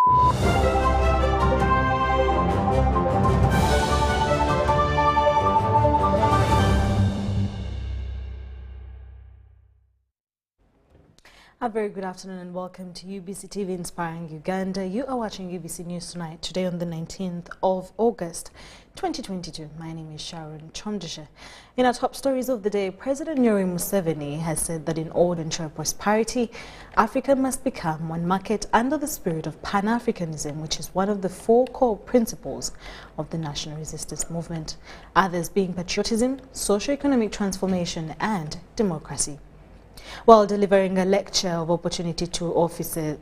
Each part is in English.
A very good afternoon and welcome to UBC TV Inspiring Uganda. You are watching UBC News Tonight, today on the 19th of August, 2022. My name is Sharon Kyomugisha. In our top stories of the day, President Yoweri Museveni has said that in order to ensure prosperity, Africa must become one market under the spirit of Pan-Africanism, which is one of the four core principles of the national resistance movement. Others being patriotism, socio-economic transformation and democracy. While delivering a lecture of opportunity to officer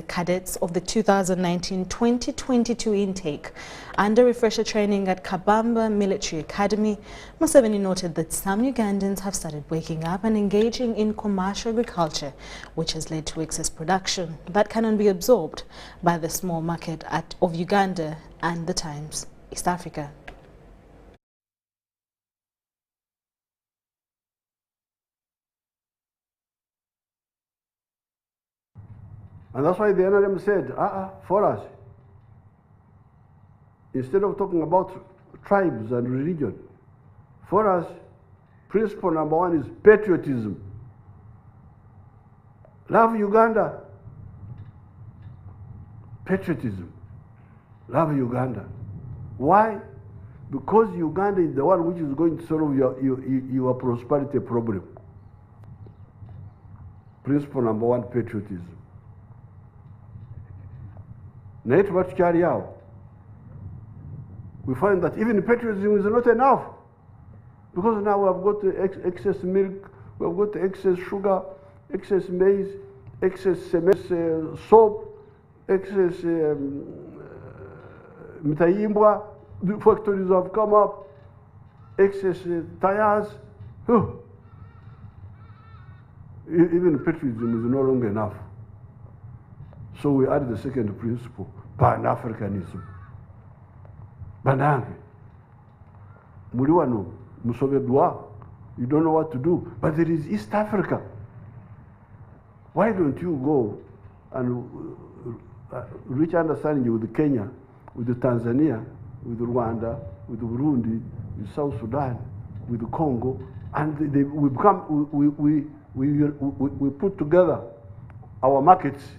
cadets of the 2019-2022 intake under refresher training at Kabamba Military Academy, Museveni noted that some Ugandans have started waking up and engaging in commercial agriculture, which has led to excess production that cannot be absorbed by the small market of Uganda and the Times East Africa. And that's why the NRM said, for us, instead of talking about tribes and religion, for us, principle number one is patriotism. Love Uganda. Patriotism. Love Uganda. Why? Because Uganda is the one which is going to solve your prosperity problem. Principle number one, patriotism. We find that even patriotism is not enough, because now we have got excess milk, we have got excess sugar, excess maize, excess soap, excess mitayimbwa, the factories have come up, excess tires. Even patriotism is no longer enough. So we add the second principle, Pan-Africanism. Banange. Muliwano, Musovedwa, you don't know what to do. But there is East Africa. Why don't you go and reach understanding with Kenya, with Tanzania, with Rwanda, with Burundi, with South Sudan, with Congo, and we put together our markets,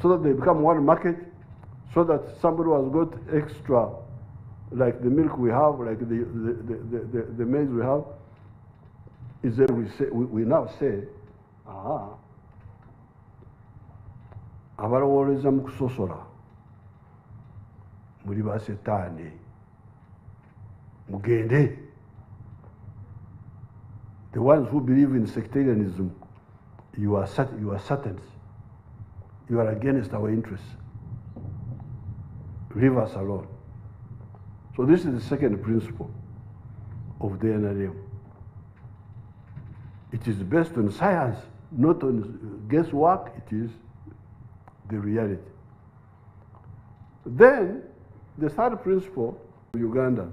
so that they become one market, so that somebody who has got extra, like the milk we have, like the maize we have, is there we now say, abarowoleza mu kusosola muri ba setani mugende. The ones who believe in sectarianism, you are Satans. You are against our interests. Leave us alone. So this is the second principle of the NRM. It is based on science, not on guesswork. It is the reality. Then, the third principle of Uganda,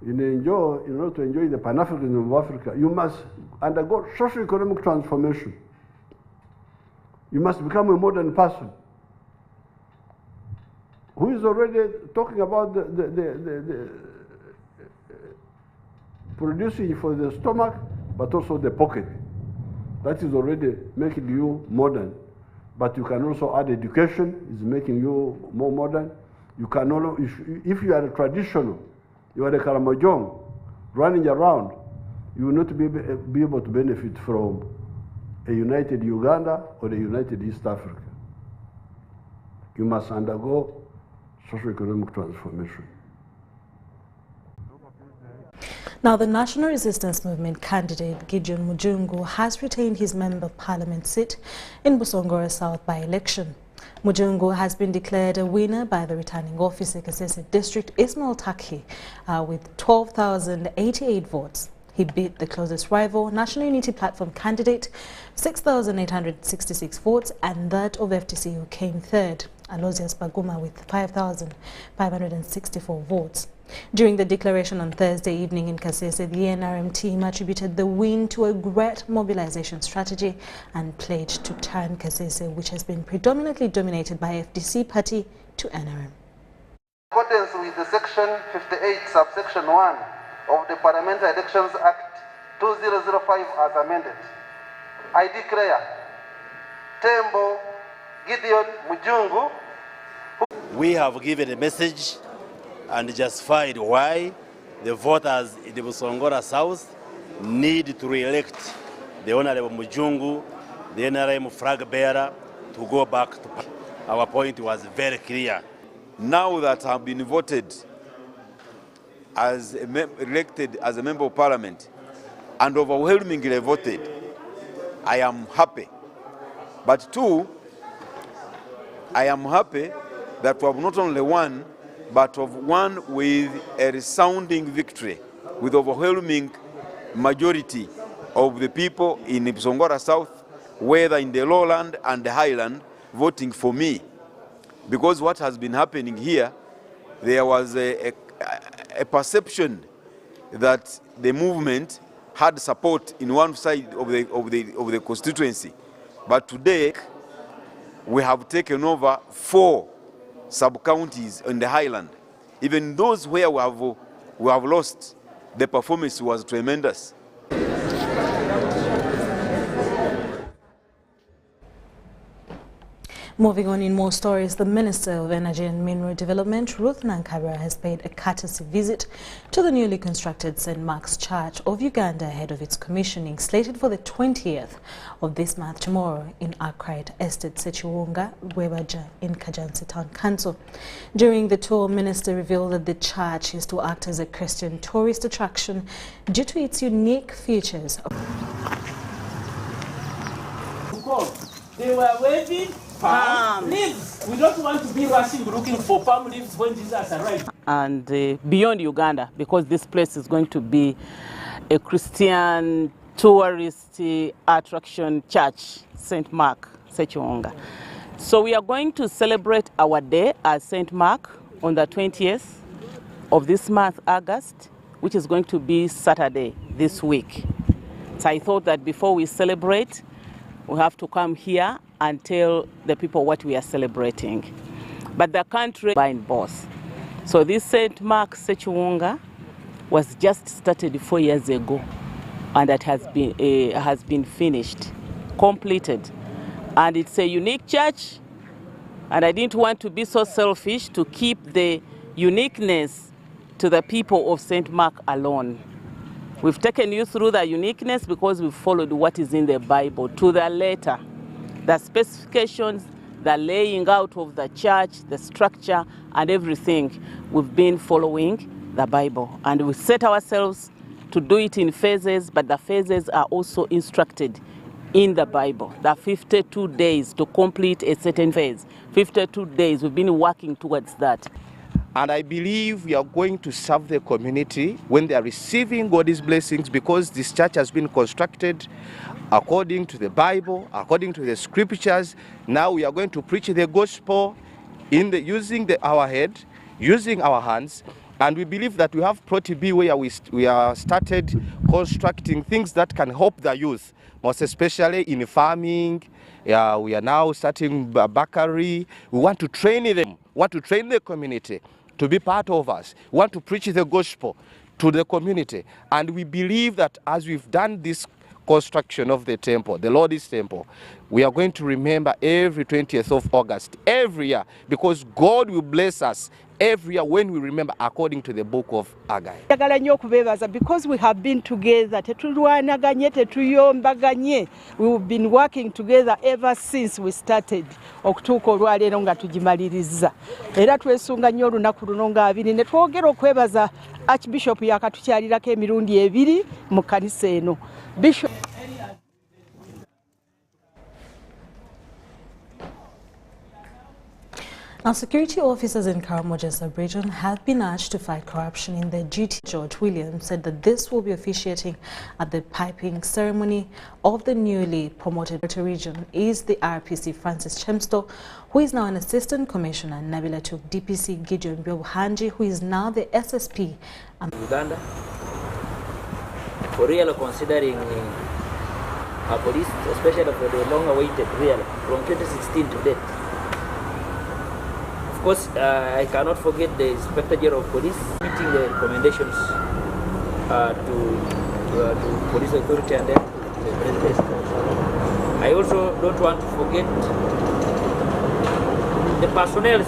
in order to enjoy the Pan-Africanism of Africa, you must undergo socio-economic transformation. You must become a modern person who is already talking about the producing for the stomach, but also the pocket. That is already making you modern. But you can also add education, is making you more modern. You can also, if you are a traditional, you are a Karamojong, running around, you will not be able to benefit from a united Uganda or a united East Africa. You must undergo socio-economic transformation. Now, the National Resistance Movement candidate Gideon Mujungu has retained his Member of Parliament seat in Busongora South by-election. Mujungu has been declared a winner by the returning officer, Kasese District Ismail Taki, with 12,088 votes. He beat the closest rival, National Unity Platform candidate, 6,866 votes, and that of FTC, who came third, Aloysius Baguma, with 5,564 votes. During the declaration on Thursday evening in Kasese, the NRM team attributed the win to a great mobilization strategy and pledged to turn Kasese, which has been predominantly dominated by FDC party, to NRM. In accordance with the Section 58, subsection 1 of the Parliamentary Elections Act 2005 as amended, I declare Tembo Gideon Mujungu. We have given a message and justified why the voters in the Busongora South need to re-elect the Honorable Mujungu, the NRM flag bearer, to go back to party. Our point was very clear. Now that I've been voted as elected as a member of parliament and overwhelmingly voted, I am happy. But two, I am happy that we have not only won, but of won with a resounding victory, with overwhelming majority of the people in Busongora South, whether in the lowland and the highland, voting for me. Because what has been happening here, there was a perception that the movement had support in one side of the constituency. But today, we have taken over 4 sub-counties in the highland. Even those where we have lost, the performance was tremendous. Moving on in more stories, the Minister of Energy and Mineral Development, Ruth Nankabira, has paid a courtesy visit to the newly constructed St. Mark's Church of Uganda ahead of its commissioning, slated for the 20th of this month tomorrow in Arkwright Estate, Sechiwunga, Webaja in Kajansi Town Council. During the tour, Minister revealed that the church is to act as a Christian tourist attraction due to its unique features. They were waving palm leaves. We don't want to be rushing looking for palm leaves when Jesus arrived. And beyond Uganda, because this place is going to be a Christian tourist attraction church, St. Mark, Sechiwunga. So we are going to celebrate our day as St. Mark on the 20th of this month, August, which is going to be Saturday this week. So I thought that before we celebrate, we have to come here and tell the people what we are celebrating. But the country buying both. So this St. Mark Sechiwunga was just started 4 years ago, and it has been finished, completed. And it's a unique church, and I didn't want to be so selfish to keep the uniqueness to the people of St. Mark alone. We've taken you through the uniqueness because we've followed what is in the Bible to the letter. The specifications, the laying out of the church, the structure and everything, we've been following the Bible. And we set ourselves to do it in phases, but the phases are also instructed in the Bible. The 52 days to complete a certain phase. 52 days, we've been working towards that. And I believe we are going to serve the community when they are receiving God's blessings, because this church has been constructed according to the Bible, according to the scriptures. Now we are going to preach the gospel using our head, using our hands. And we believe that we have Pro TB where we are started constructing things that can help the youth, most especially in farming. We are now starting bakery. We want to train them, want to train the community to be part of us. We want to preach the gospel to the community. And we believe that as we've done this construction of the temple, the Lord's temple, we are going to remember every 20th of August, every year, because God will bless us every year when we remember according to the book of Haggai. Because we have been together, we've been working together ever since we started. Okutuuka olwaleero nga tugimaliriza. Era twesunga nnyo olunaku luno nga abiri ne twogera okwebaza Archbishop yakatukyalirako emirundi 2 mu kanisa eno. Bishop Now, security officers in Karamoja sub-region have been urged to fight corruption in their duty. George Williams said that this will be officiating at the piping ceremony of the newly promoted region is the RPC Francis Chemsto, who is now an assistant commissioner, and Nabila took DPC Gideon Byobuhanji, who is now the SSP. Uganda, for real considering our police, especially for the long-awaited real from 2016 to date. Of course, I cannot forget the Inspector General of Police meeting the recommendations to police authority and then the president. I also don't want to forget the personnel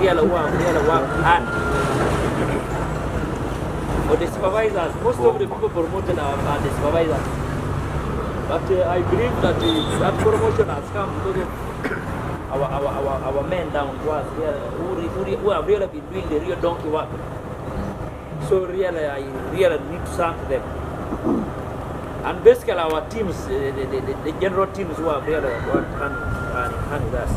real work hard. For the supervisors, most of the people promoted are the supervisors. But I believe that that promotion has come because of our men down to us who have really been doing the real donkey work. So really, I really need to thank them. And basically our teams, the general teams who have really worked hand with us.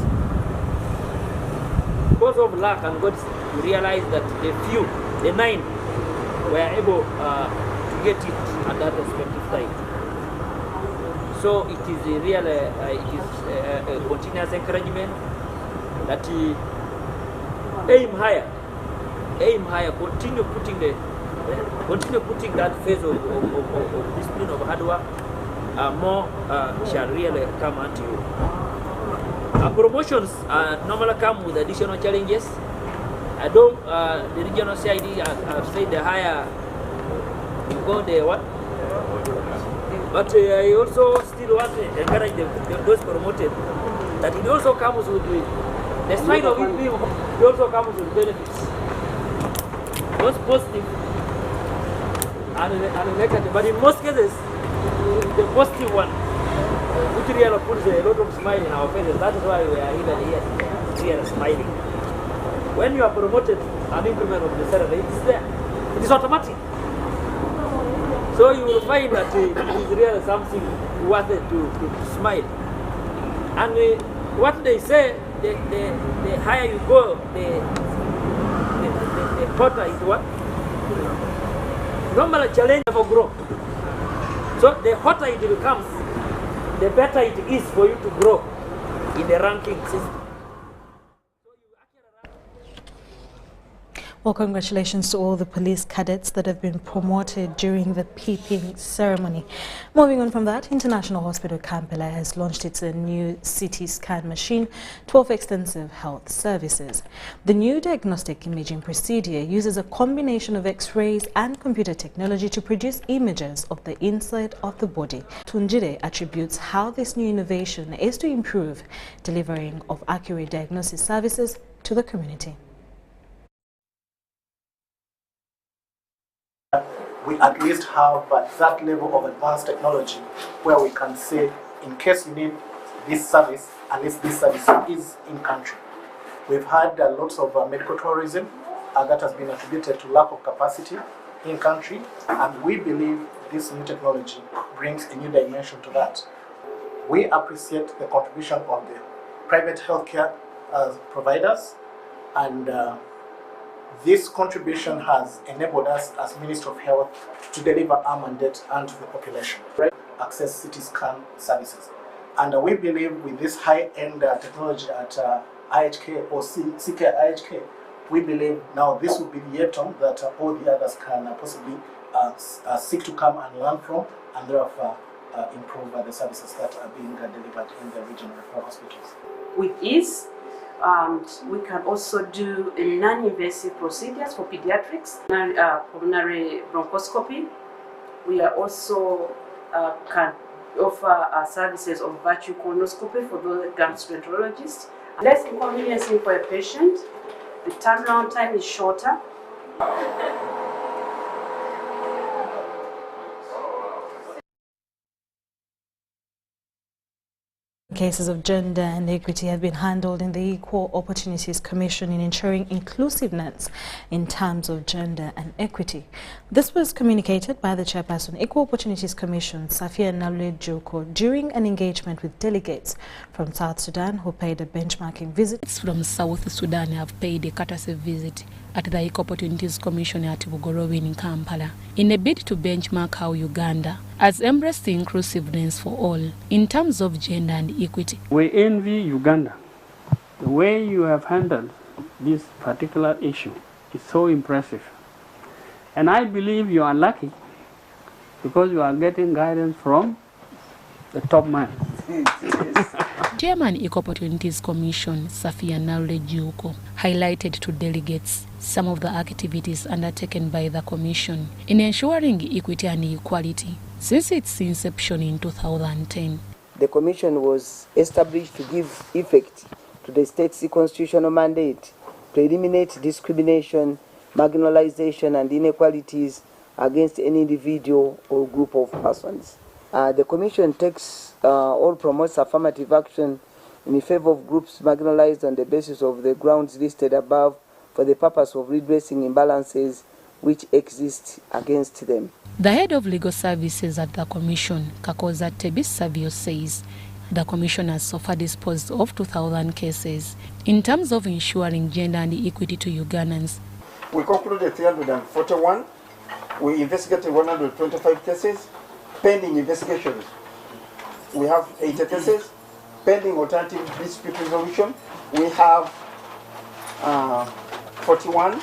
Because of luck and God, we realized that the 9 were able to get it at that respective time. So it is a real, a continuous encouragement that aim higher, continue putting that phase of discipline, of hard work, more shall really come unto you. Promotions normally come with additional challenges. Although the regional CID have said the higher you go, the what? But I also still want to encourage those promoted that it also comes with the side of it being, it also comes with benefits. Both positive and negative. But in most cases, the positive one, which really puts a lot of smile in our faces. That is why we are even here smiling. When you are promoted, an increment of the salary, it is there. It is automatic. So you will find that it is really something worth it to smile. And what they say, the higher you go, the hotter is what? Normally challenge never grow. So the hotter it becomes, the better it is for you to grow in the ranking system. Well, congratulations to all the police cadets that have been promoted during the peeping ceremony. Moving on from that, International Hospital Kampala has launched its new CT scan machine to offer extensive health services. The new diagnostic imaging procedure uses a combination of X-rays and computer technology to produce images of the inside of the body. Tunjire attributes how this new innovation is to improve delivering of accurate diagnosis services to the community. We at least have that level of advanced technology where we can say, in case you need this service, at least this service is in country. We've had lots of medical tourism that has been attributed to lack of capacity in country, and we believe this new technology brings a new dimension to that. We appreciate the contribution of the private healthcare providers, and this contribution has enabled us as Minister of Health to deliver our mandate and to the population, right? Access CT scan services. And we believe with this high-end technology at IHK or CK IHK, we believe now this will be the atom that all the others can possibly seek to come and learn from, and therefore improve the services that are being delivered in the regional referral hospitals. With ease, and we can also do non-invasive procedures for pediatrics, pulmonary bronchoscopy. We are also can offer services of virtual colonoscopy for the gastroenterologists. Less inconveniencing for a patient. The turnaround time is shorter. Cases of gender and equity have been handled in the Equal Opportunities Commission in ensuring inclusiveness in terms of gender and equity. This was communicated by the chairperson Equal Opportunities Commission, Safia Nalule Joko, during an engagement with delegates from South Sudan who paid a benchmarking visit. From South Sudan have paid a courtesy visit at the Equal Opportunities Commission at Bugorobi in Kampala in a bid to benchmark how Uganda has embraced inclusiveness for all in terms of gender and equity. We envy Uganda. The way you have handled this particular issue is so impressive. And I believe you are lucky because you are getting guidance from the top man. Chairman Equal Opportunities Commission, Safia Nalule Joko, highlighted to delegates some of the activities undertaken by the Commission in ensuring equity and equality since its inception in 2010. The Commission was established to give effect to the state's constitutional mandate to eliminate discrimination, marginalization and inequalities against any individual or group of persons. The Commission takes or promotes affirmative action in favor of groups marginalized on the basis of the grounds listed above for the purpose of redressing imbalances which exist against them. The head of legal services at the Commission, Kakoza Tebisavio, says the Commission has so far disposed of 2,000 cases in terms of ensuring gender and equity to Ugandans. We concluded 341. We investigated 125 cases. Pending investigations, we have 80 cases. Pending alternative dispute resolution, we have 41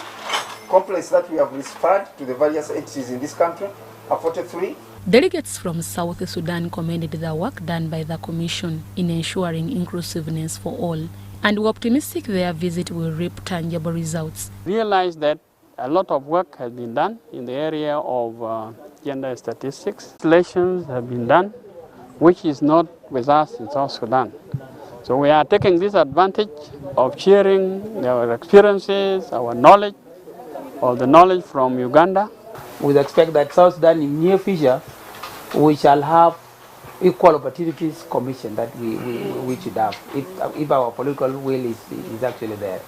complaints that we have referred to the various entities in this country, 43. Delegates from South Sudan commended the work done by the Commission in ensuring inclusiveness for all and were optimistic their visit will reap tangible results. Realize that a lot of work has been done in the area of gender statistics. Legislations have been done, which is not with us in South Sudan. So we are taking this advantage of sharing our experiences, our knowledge, or the knowledge from Uganda. We expect that South Sudan in near future, we shall have Equal Opportunities Commission that we should have, if our political will is actually there.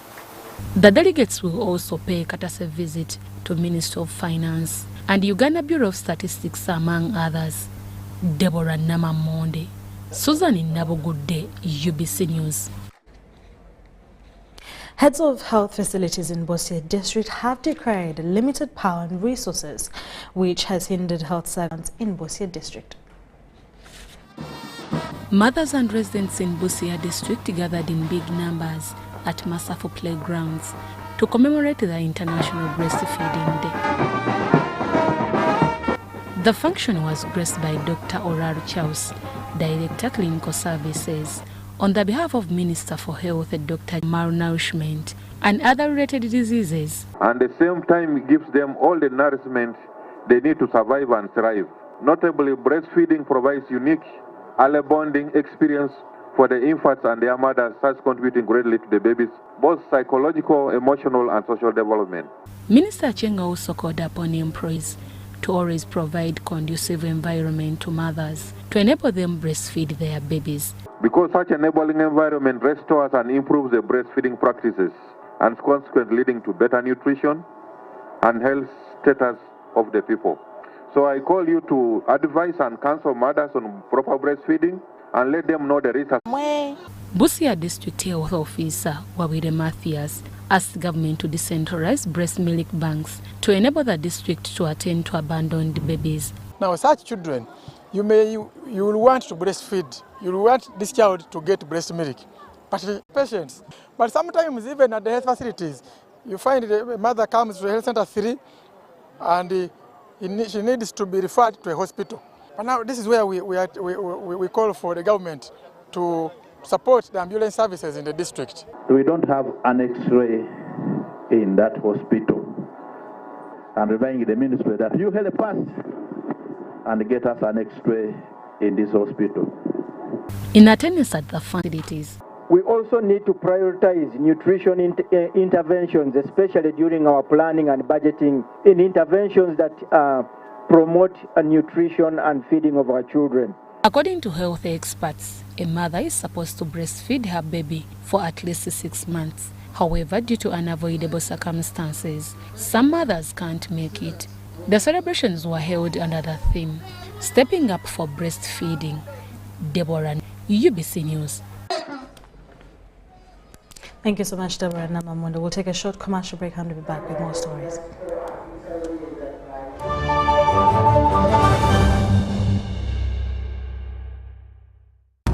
The delegates will also pay a courtesy visit to Minister of Finance and Uganda Bureau of Statistics, among others. Deborah Namamonde, Susan Nabogudde, UBC News. Heads of health facilities in Busia district have declared limited power and resources, which has hindered health servants in Busia district. Mothers and residents in Busia district gathered in big numbers at Masafo playgrounds to commemorate the International Breastfeeding Day. The function was graced by Dr. Oraru Chaus, Director Clinical Services, on the behalf of Minister for Health, Dr. Malnourishment and other related diseases. And at the same time, it gives them all the nourishment they need to survive and thrive. Notably, breastfeeding provides unique early bonding experience for the infants and their mothers, thus contributing greatly to the baby's both psychological, emotional, and social development. Minister Chenga also called upon employees to always provide conducive environment to mothers to enable them breastfeed their babies. Because such enabling environment restores and improves the breastfeeding practices and consequently leading to better nutrition and health status of the people. So I call you to advise and counsel mothers on proper breastfeeding and let them know the risks. Busia District Health Officer Wawire Mathias asked government to decentralize breast milk banks to enable the district to attend to abandoned babies. Now, such children, you will want to breastfeed. You will want this child to get breast milk, but patients. But sometimes even at the health facilities, you find the mother comes to the health center 3 and she needs to be referred to a hospital. But now this is where we call for the government to support the ambulance services in the district. We don't have an X-ray in that hospital. I'm reminding the ministry that you help us and get us an X-ray in this hospital. In attendance at the facilities, we also need to prioritize nutrition interventions, especially during our planning and budgeting, in interventions that promote nutrition and feeding of our children. According to health experts, a mother is supposed to breastfeed her baby for at least 6 months. However, due to unavoidable circumstances, some mothers can't make it. The celebrations were held under the theme, Stepping Up for Breastfeeding. Deborah, UBC News. Thank you so much, Deborah and Namamundo. We'll take a short commercial break and we'll be back with more stories.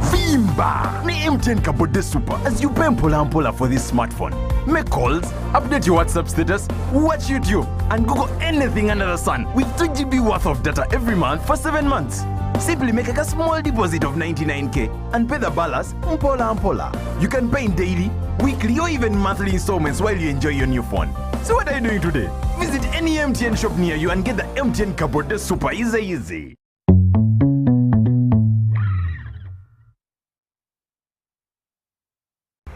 Fimba! Ni MTN Kabode Super as you pay mpola for this smartphone. Make calls, update your WhatsApp status, watch YouTube, and Google anything under the sun with 2 GB worth of data every month for 7 months. Simply make a small deposit of 99k and pay the balance mpola. You can pay in daily, weekly, or even monthly installments while you enjoy your new phone. So what are you doing today? Visit any MTN shop near you and get the MTN Kabode Super easy.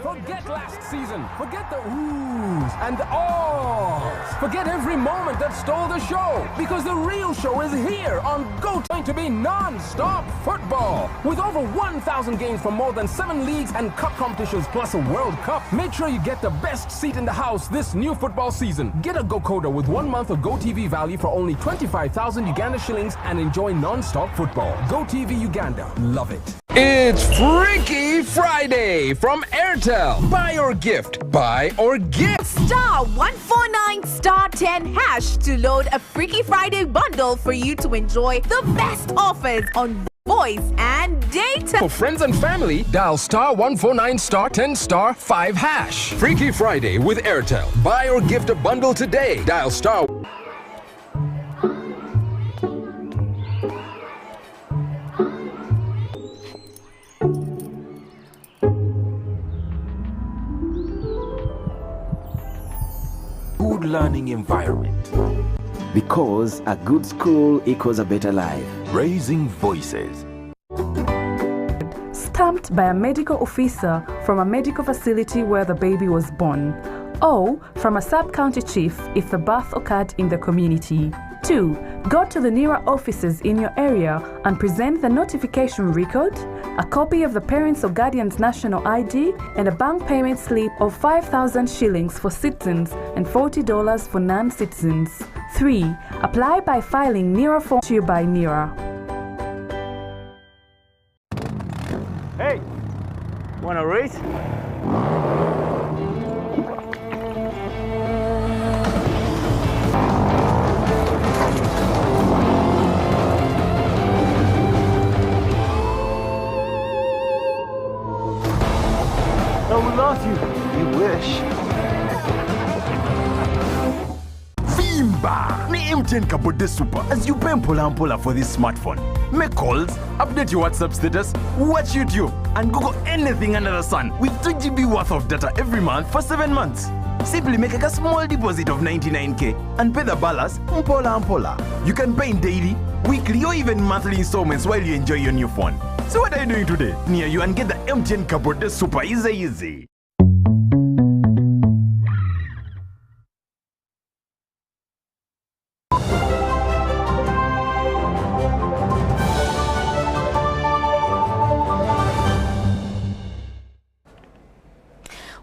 Forget last season. Forget the oohs and the ahs. Forget every moment that stole the show. Because the real show is here on GO. Going to be non-stop football. With over 1,000 games from more than 7 leagues and cup competitions plus a World Cup. Make sure you get the best seat in the house this new football season. Get a GoCoder with 1 month of GoTV value for only 25,000 Uganda shillings and enjoy non-stop football. GoTV Uganda. Love it. It's Freaky Friday from Airtel. Buy or gift. Buy or gift. Star 149 star 10 hash to load a Freaky Friday bundle for you to enjoy the best offers on voice and data. For friends and family, dial star 149 star 10 star 5 hash. Freaky Friday with Airtel. Buy or gift a bundle today. Dial star. Good learning environment. Because a good school equals a better life. Raising voices. Stamped by a medical officer from a medical facility where the baby was born. Or from a sub-county chief if the birth occurred in the community. 2. Go to the nearer offices in your area and present the notification record, a copy of the parents' or guardian's national ID, and a bank payment slip of 5,000 shillings for citizens and $40 for non-citizens. 3. Apply by filing NERA form to you by NERA. Hey, wanna race? I will love you. You wish. Fimba! Ni MTN Kabode Super as you pay mpola for this smartphone. Make calls, update your WhatsApp status, watch YouTube, and Google anything under the sun with 2 GB worth of data every month for 7 months. Simply make a small deposit of 99k and pay the balance mpola. You can pay in daily, weekly, or even monthly installments while you enjoy your new phone. So what are you doing today? Near you and get the MTN Kabode Super easy.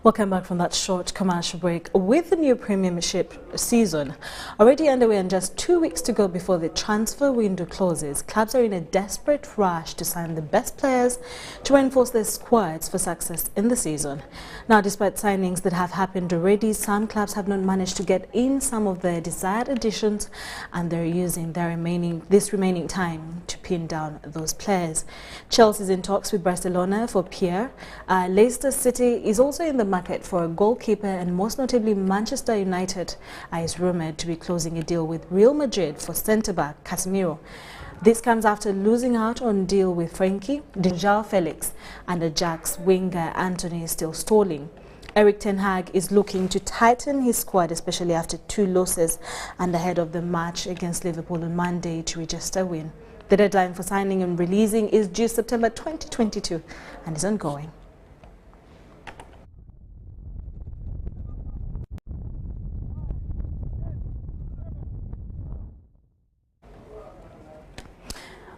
Welcome back from that short commercial break. With the new Premiership season already underway and just 2 weeks to go before the transfer window closes, clubs are in a desperate rush to sign the best players to reinforce their squads for success in the season. Now, despite signings that have happened already, some clubs have not managed to get in some of their desired additions, and they're using their remaining time to pin down those players. Chelsea is in talks with Barcelona for Pierre. Leicester City is also in the market for a goalkeeper, and most notably Manchester United is rumoured to be closing a deal with Real Madrid for centre-back Casemiro. This comes after losing out on deal with Frankie, João Felix, and Ajax winger Anthony is still stalling. Erik ten Hag is looking to tighten his squad, especially after 2 losses and ahead of the match against Liverpool on Monday to register a win. The deadline for signing and releasing is due September 2022 and is ongoing.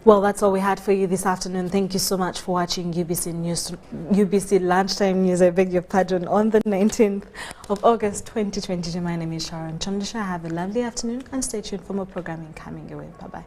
Well, that's all we had for you this afternoon. Thank you so much for watching UBC News, UBC Lunchtime News, I beg your pardon, on the 19th of August 2022. My name is Sharon Kyomugisha. Have a lovely afternoon and stay tuned for more programming coming your way. Bye-bye.